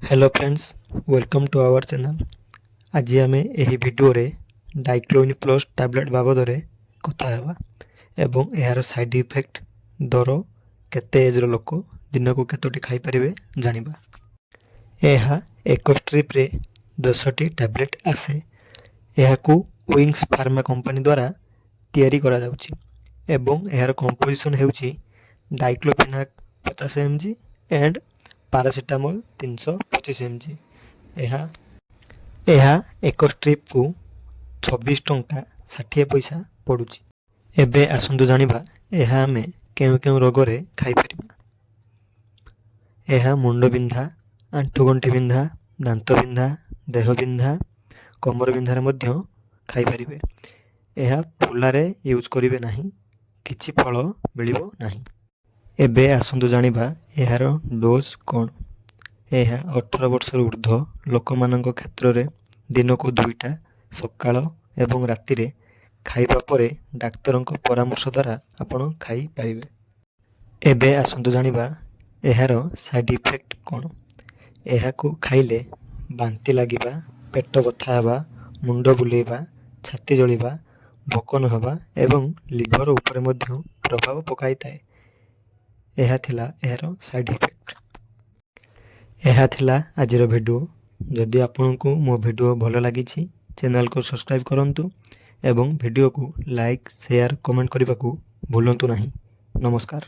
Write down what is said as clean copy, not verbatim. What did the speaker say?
Hello friends, welcome to our channel. आज आम यही भिडियो डाइक्लोइन प्लस टैबलेट बाबद कथा हेबा एवं यार साइड इफेक्ट दर केते एज्र लोक दिन को केतोटी खाई परिबे जानिबा। यह एक स्ट्रिप रे 10टी टैबलेट आसे। यहाकू विंग्स फार्मा कंपनी द्वारा तैयारी करा जाउची एवं यार कंपोजिशन हेउची diclofenac 50 mg and paracetamol 325 mg। यह एक स्ट्रिप को 24 टंका 60 पैसा पड़ुची। एबे आसंतु जानिबा यह आमे केउ केउ रोग रे खाई परिबा। यह मुंड बिंधा, आंठुगंठी बिंधा, दांत बिंधा, देह बिंधा, कमर बिंधारे मध्य खाई परिबे। यह फुलारे यूज करिवे नाही, किछि फल मिलिबो नाही। एबे आसंतु जानिबा यार डोज कौन। यह 18 वर्ष ऊर्ध्व लोक मानक क्षेत्र रे दिन को 2टा सकाळ एवं राति रे खाइबा परे डाक्तर परामर्श द्वारा आपण खाई पारिबे। एबे आसंतु जानिबा यार साइड इफेक्ट कौन। यह को खाइले बांती लागिबा, पेट बथा हेबा, मुंड बुलेइबा, छाती जलिबा, भोक न हेबा एवं लिभर उपरे मध्य प्रभाव पकाई थाए। यह थिला यार साइड इफेक्ट। यह थिला आजिर भिडियो। जदि आपको मो भिडियो भल लगी चैनल को सब्सक्राइब करंतु एवं भिडियो को लाइक शेयर कमेंट करने को भूलंतु नहीं। नमस्कार।